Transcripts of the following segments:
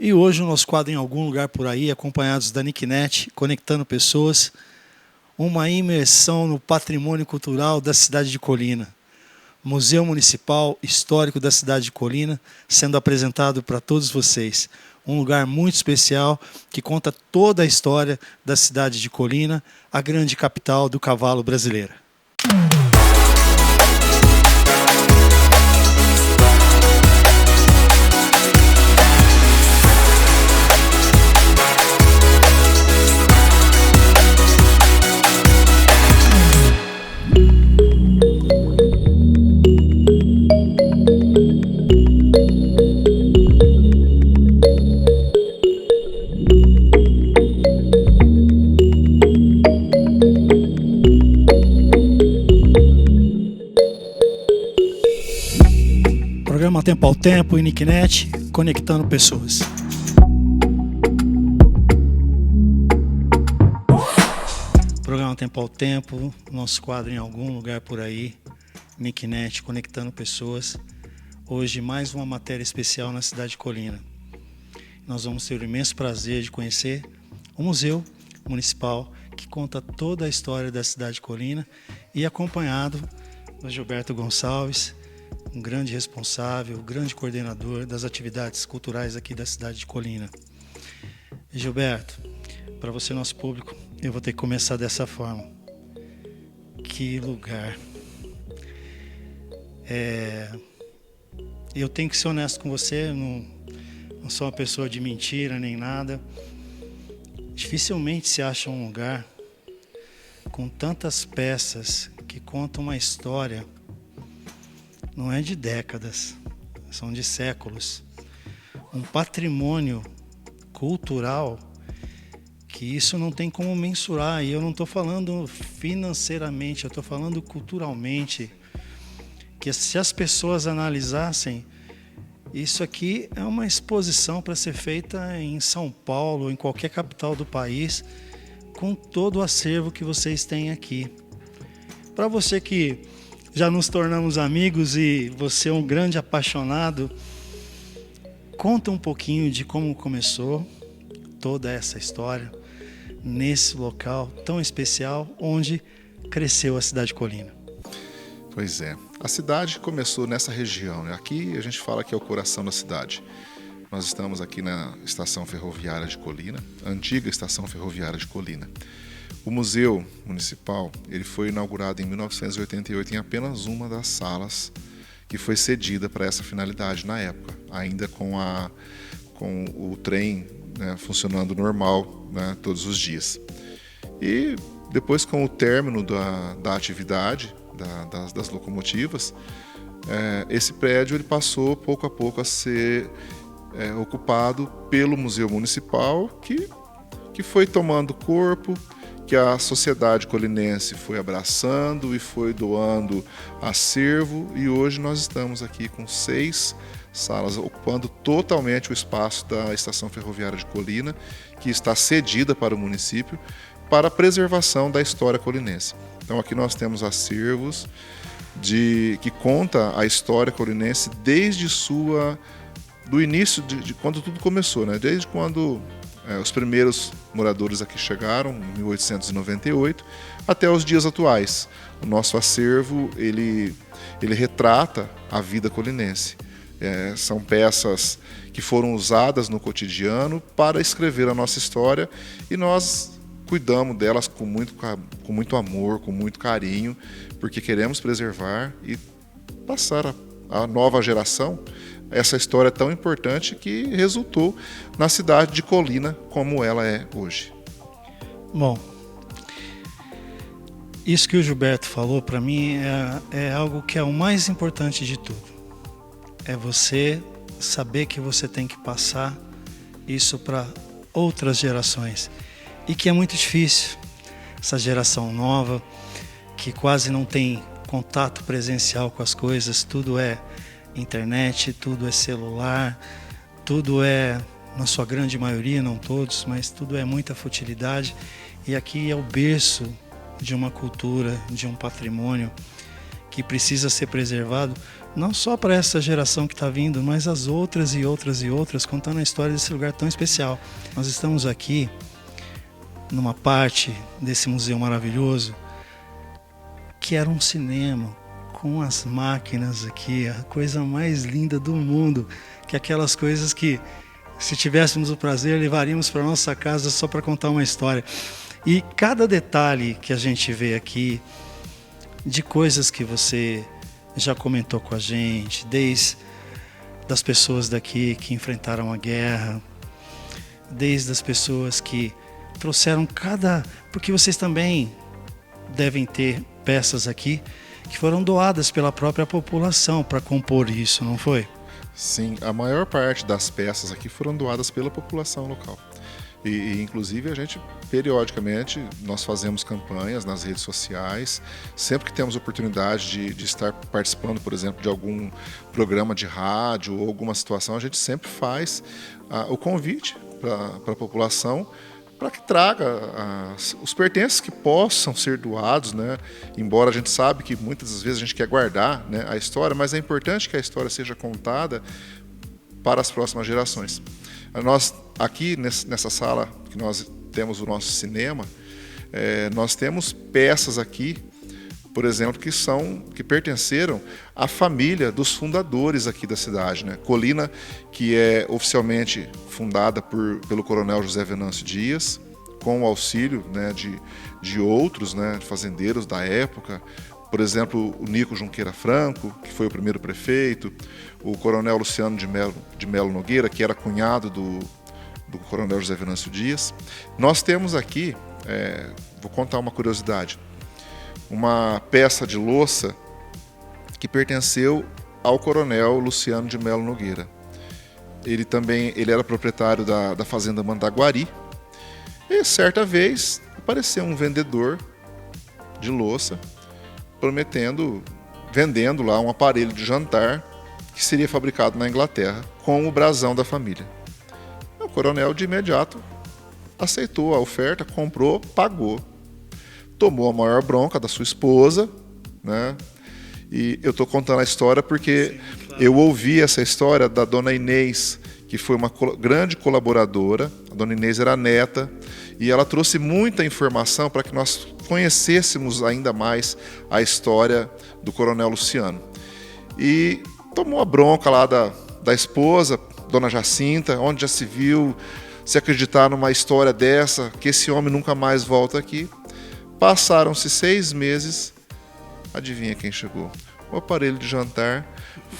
E hoje o nosso quadro Em Algum Lugar Por Aí, acompanhados da Nicknet, conectando pessoas, uma imersão no patrimônio cultural da cidade de Colina. Museu Municipal Histórico da cidade de Colina, sendo apresentado para todos vocês. Um lugar muito especial que conta toda a história da cidade de Colina, a grande capital do cavalo brasileiro. Programa Tempo ao Tempo e Nicknet, conectando pessoas. Programa Tempo ao Tempo, nosso quadro Em Algum Lugar Por Aí, Nicknet, conectando pessoas. Hoje mais uma matéria especial na cidade de Colina. Nós vamos ter o imenso prazer de conhecer o Museu Municipal, que conta toda a história da cidade de Colina, e acompanhado do Gilberto Gonçalves, um grande responsável, um grande coordenador das atividades culturais aqui da cidade de Colina. Gilberto, para você, nosso público, eu vou ter que começar dessa forma. Que lugar! Eu tenho que ser honesto com você, não sou uma pessoa de mentira nem nada. Dificilmente se acha um lugar com tantas peças que contam uma história. Não é de décadas, são de séculos. Um patrimônio cultural que isso não tem como mensurar. E eu não estou falando financeiramente, eu estou falando culturalmente. Que se as pessoas analisassem, isso aqui é uma exposição para ser feita em São Paulo, em qualquer capital do país, com todo o acervo que vocês têm aqui. Para você que já nos tornamos amigos e você é um grande apaixonado, conta um pouquinho de como começou toda essa história nesse local tão especial onde cresceu a cidade de Colina. Pois é, a cidade começou nessa região, né? Aqui a gente fala que é o coração da cidade. Nós estamos aqui na estação ferroviária de Colina, a antiga estação ferroviária de Colina. O Museu Municipal ele foi inaugurado em 1988 em apenas uma das salas que foi cedida para essa finalidade na época, ainda com o trem, né, funcionando normal, né, todos os dias. E depois, com o término da atividade das locomotivas, esse prédio ele passou pouco a pouco a ser ocupado pelo Museu Municipal, que foi tomando corpo, que a sociedade colinense foi abraçando e foi doando acervo, e hoje nós estamos aqui com 6 salas, ocupando totalmente o espaço da Estação Ferroviária de Colina, que está cedida para o município, para a preservação da história colinense. Então aqui nós temos acervos que conta a história colinense desde do início de quando tudo começou, né? Desde quando os primeiros moradores aqui chegaram, em 1898, até os dias atuais. O nosso acervo ele retrata a vida colinense. São peças que foram usadas no cotidiano para escrever a nossa história, e nós cuidamos delas com muito amor, com muito carinho, porque queremos preservar e passar à nova geração essa história tão importante que resultou na cidade de Colina como ela é hoje. Bom, isso que o Gilberto falou para mim é algo que é o mais importante de tudo. É você saber que você tem que passar isso para outras gerações. E que é muito difícil. Essa geração nova, que quase não tem contato presencial com as coisas, tudo é internet, tudo é celular, tudo é, na sua grande maioria, não todos, mas tudo é muita futilidade. E aqui é o berço de uma cultura, de um patrimônio que precisa ser preservado, não só para essa geração que está vindo, mas as outras e outras e outras, contando a história desse lugar tão especial. Nós estamos aqui numa parte desse museu maravilhoso que era um cinema com as máquinas aqui, a coisa mais linda do mundo, que aquelas coisas que, se tivéssemos o prazer, levaríamos para nossa casa só para contar uma história. E cada detalhe que a gente vê aqui, de coisas que você já comentou com a gente, desde das pessoas daqui que enfrentaram a guerra, desde as pessoas que trouxeram porque vocês também devem ter peças aqui que foram doadas pela própria população para compor isso, não foi? Sim, a maior parte das peças aqui foram doadas pela população local. Inclusive, a gente, periodicamente, nós fazemos campanhas nas redes sociais. Sempre que temos oportunidade de estar participando, por exemplo, de algum programa de rádio ou alguma situação, a gente sempre faz o convite para a população para que traga os pertences que possam ser doados, né? Embora a gente sabe que muitas das vezes a gente quer guardar, né, a história, mas é importante que a história seja contada para as próximas gerações. Nós, aqui nessa sala que nós temos o nosso cinema, nós temos peças aqui, por exemplo, que pertenceram à família dos fundadores aqui da cidade, né? Colina, que é oficialmente fundada pelo coronel José Venâncio Dias, com o auxílio, né, de outros, né, fazendeiros da época. Por exemplo, o Nico Junqueira Franco, que foi o primeiro prefeito, o coronel Luciano de Melo Nogueira, que era cunhado do coronel José Venâncio Dias. Nós temos aqui, vou contar uma curiosidade, uma peça de louça que pertenceu ao coronel Luciano de Melo Nogueira. Ele era proprietário da fazenda Mandaguari, e certa vez apareceu um vendedor de louça vendendo lá um aparelho de jantar que seria fabricado na Inglaterra com o brasão da família. O coronel de imediato aceitou a oferta, comprou, pagou. Tomou a maior bronca da sua esposa, né? E eu estou contando a história porque sim, claro, eu ouvi essa história da dona Inês, que foi uma grande colaboradora. A dona Inês era neta e ela trouxe muita informação para que nós conhecêssemos ainda mais a história do coronel Luciano. E tomou a bronca lá da esposa, dona Jacinta, onde já se viu se acreditar numa história dessa, que esse homem nunca mais volta aqui. Passaram-se 6 meses, adivinha quem chegou? O aparelho de jantar,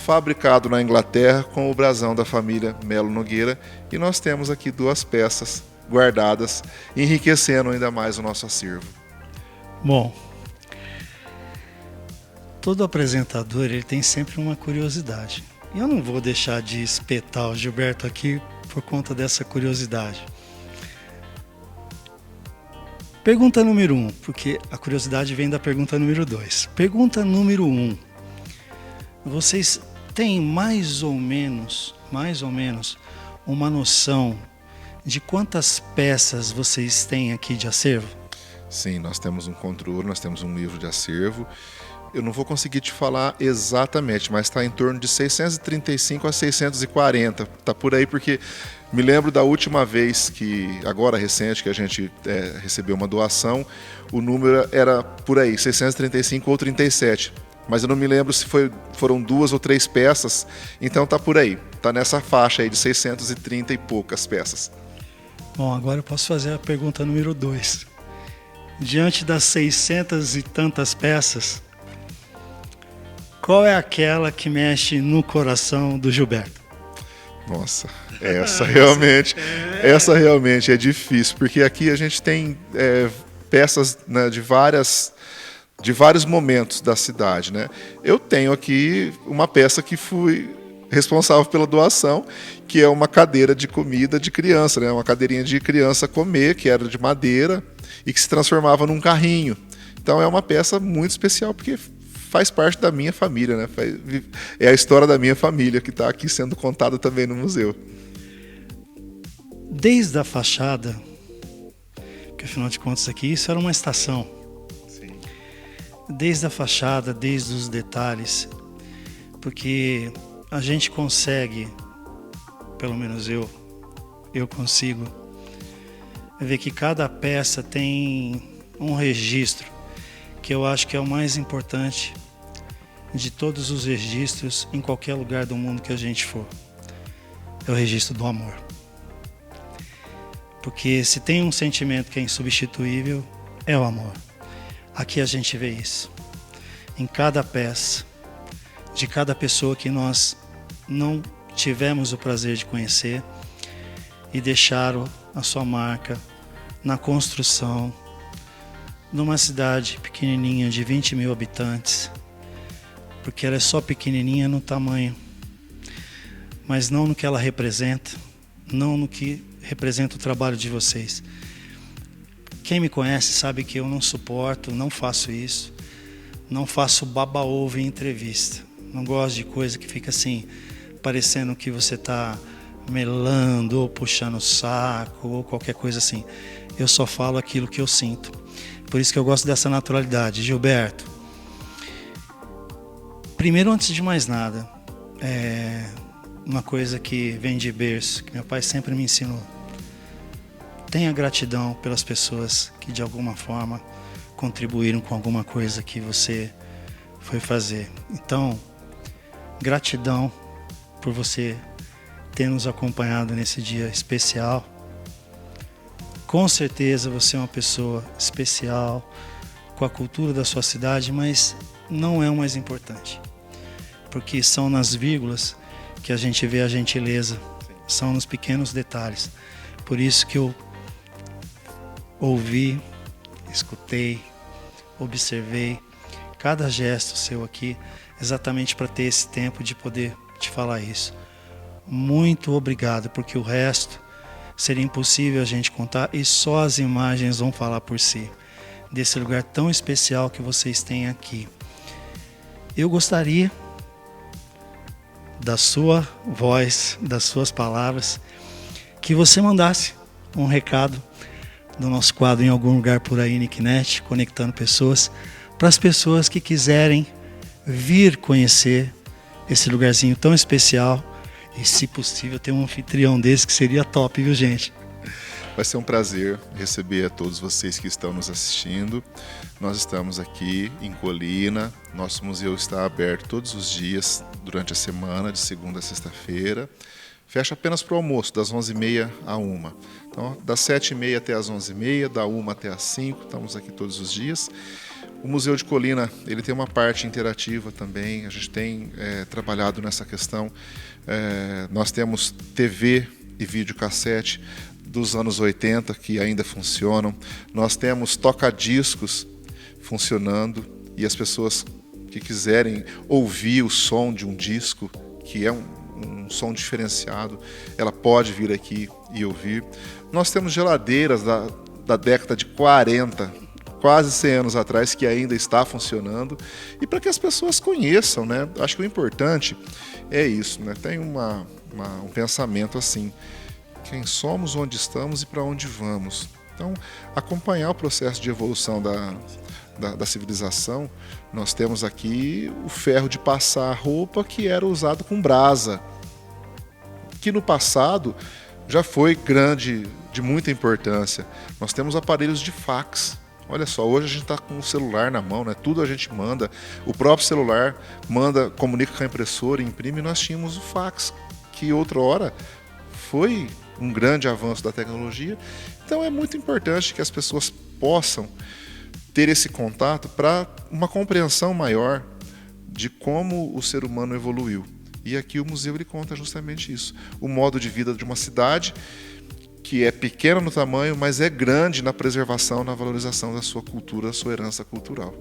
fabricado na Inglaterra com o brasão da família Melo Nogueira. E nós temos aqui 2 peças guardadas, enriquecendo ainda mais o nosso acervo. Bom, todo apresentador ele tem sempre uma curiosidade. E eu não vou deixar de espetar o Gilberto aqui por conta dessa curiosidade. Pergunta número 1, porque a curiosidade vem da pergunta número 2. Pergunta número 1. Vocês têm mais ou menos uma noção de quantas peças vocês têm aqui de acervo? Sim, nós temos um controle, nós temos um livro de acervo. Eu não vou conseguir te falar exatamente, mas está em torno de 635 a 640. Está por aí porque me lembro da última vez agora recente, que a gente recebeu uma doação, o número era por aí, 635 ou 37. Mas eu não me lembro se foram 2 ou 3 peças, então está por aí. Está nessa faixa aí de 630 e poucas peças. Bom, agora eu posso fazer a pergunta número 2. Diante das 600 e tantas peças, qual é aquela que mexe no coração do Gilberto? Nossa, essa realmente é difícil, porque aqui a gente tem peças, né, de vários momentos da cidade, né? Eu tenho aqui uma peça que fui responsável pela doação, que é uma cadeira de comida de criança, né? Uma cadeirinha de criança comer, que era de madeira e que se transformava num carrinho. Então é uma peça muito especial, porque faz parte da minha família, né? É a história da minha família que está aqui sendo contada também no museu. Desde a fachada, que afinal de contas aqui isso era uma estação. Sim. desde a fachada, desde os detalhes, porque a gente consegue, pelo menos eu consigo, ver que cada peça tem um registro, que eu acho que é o mais importante de todos os registros em qualquer lugar do mundo que a gente for. É o registro do amor. Porque se tem um sentimento que é insubstituível, é o amor. Aqui a gente vê isso. Em cada peça, de cada pessoa que nós não tivemos o prazer de conhecer e deixaram a sua marca na construção de uma cidade pequenininha de 20 mil habitantes, porque ela é só pequenininha no tamanho, mas não no que ela representa, não no que representa o trabalho de vocês. Quem me conhece sabe que eu não suporto, não faço isso, não faço baba-ovo em entrevista. Não gosto de coisa que fica assim, parecendo que você está melando ou puxando o saco ou qualquer coisa assim. Eu só falo aquilo que eu sinto. Por isso que eu gosto dessa naturalidade. Gilberto, primeiro, antes de mais nada, uma coisa que vem de berço, que meu pai sempre me ensinou. Tenha gratidão pelas pessoas que de alguma forma contribuíram com alguma coisa que você foi fazer. Então, gratidão por você ter nos acompanhado nesse dia especial. Com certeza você é uma pessoa especial, com a cultura da sua cidade, mas não é o mais importante. Porque são nas vírgulas que a gente vê a gentileza, são nos pequenos detalhes. Por isso que eu ouvi, escutei, observei cada gesto seu aqui, exatamente para ter esse tempo de poder te falar isso. Muito obrigado, porque o resto seria impossível a gente contar e só as imagens vão falar por si, desse lugar tão especial que vocês têm aqui. Eu gostaria da sua voz, das suas palavras, que você mandasse um recado do nosso quadro Em Algum Lugar Por Aí, Nicknet, conectando pessoas, para as pessoas que quiserem vir conhecer esse lugarzinho tão especial e, se possível, ter um anfitrião desse, que seria top, viu, gente? Vai ser um prazer receber a todos vocês que estão nos assistindo. Nós estamos aqui em Colina. Nosso museu está aberto todos os dias durante a semana, de segunda a sexta-feira. Fecha apenas para o almoço, das 11h30 à 1h. Então, das 7h30 até as 11h30, da 1h até as 5h, estamos aqui todos os dias. O Museu de Colina, ele tem uma parte interativa também, a gente tem trabalhado nessa questão. Nós temos TV e videocassete dos anos 80 que ainda funcionam. Nós temos toca-discos funcionando e as pessoas que quiserem ouvir o som de um disco, que é um som diferenciado, ela pode vir aqui e ouvir. Nós temos geladeiras da década de 40, quase 100 anos atrás, que ainda está funcionando, e para que as pessoas conheçam, né? Acho que o importante é isso, né? Tem um pensamento assim: quem somos, onde estamos e para onde vamos. Então, acompanhar o processo de evolução da civilização. Nós temos aqui o ferro de passar roupa, que era usado com brasa, que no passado já foi de muita importância. Nós temos aparelhos de fax. Olha só, hoje a gente está com o celular na mão, né? Tudo a gente manda. O próprio celular manda, comunica com a impressora, imprime. E nós tínhamos o fax, que outra hora foi um grande avanço da tecnologia. Então é muito importante que as pessoas possam ter esse contato para uma compreensão maior de como o ser humano evoluiu. E aqui o museu ele conta justamente isso. O modo de vida de uma cidade que é pequena no tamanho, mas é grande na preservação, na valorização da sua cultura, da sua herança cultural.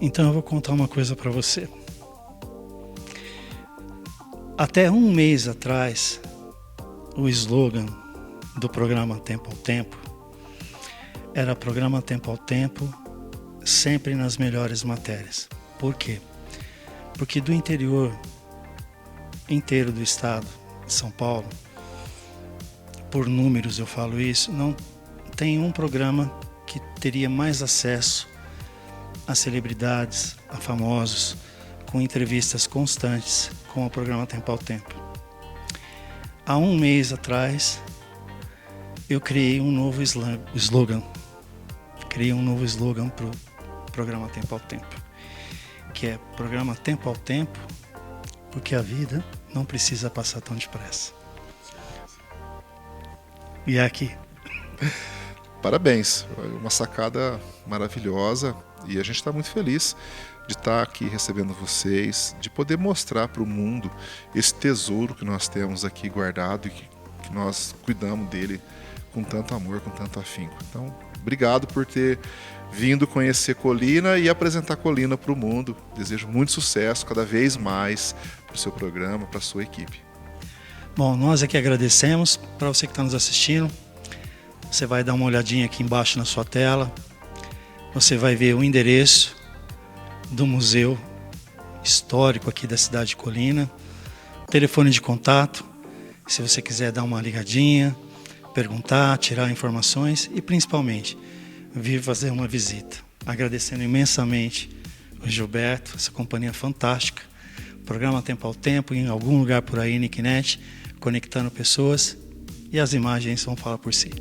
Então eu vou contar uma coisa para você. Até um mês atrás, o slogan do programa Tempo ao Tempo era programa Tempo ao Tempo, sempre nas melhores matérias. Por quê? Porque do interior inteiro do estado de São Paulo, por números eu falo isso, não tem um programa que teria mais acesso a celebridades, a famosos, com entrevistas constantes com o programa Tempo ao Tempo. Há um mês atrás, eu criei um novo slogan. Criei um novo slogan para o programa Tempo ao Tempo, que é programa Tempo ao Tempo, porque a vida não precisa passar tão depressa. E é aqui. Parabéns, uma sacada maravilhosa e a gente está muito feliz de estar aqui recebendo vocês, de poder mostrar para o mundo esse tesouro que nós temos aqui guardado e que nós cuidamos dele com tanto amor, com tanto afinco. Então, obrigado por ter vindo conhecer Colina e apresentar Colina para o mundo. Desejo muito sucesso, cada vez mais, para o seu programa, para a sua equipe. Bom, nós aqui agradecemos. Para você que está nos assistindo, você vai dar uma olhadinha aqui embaixo na sua tela. Você vai ver o endereço do museu histórico aqui da cidade de Colina, telefone de contato, se você quiser dar uma ligadinha, perguntar, tirar informações e principalmente vir fazer uma visita. Agradecendo imensamente o Gilberto, essa companhia fantástica, programa Tempo ao Tempo, em algum lugar por aí, Nicknet, conectando pessoas, e as imagens vão falar por si.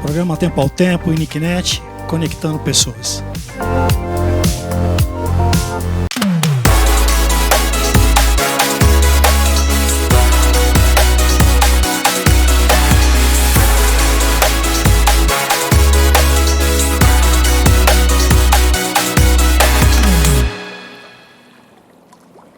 Programa Tempo ao Tempo e Nicknet, conectando pessoas.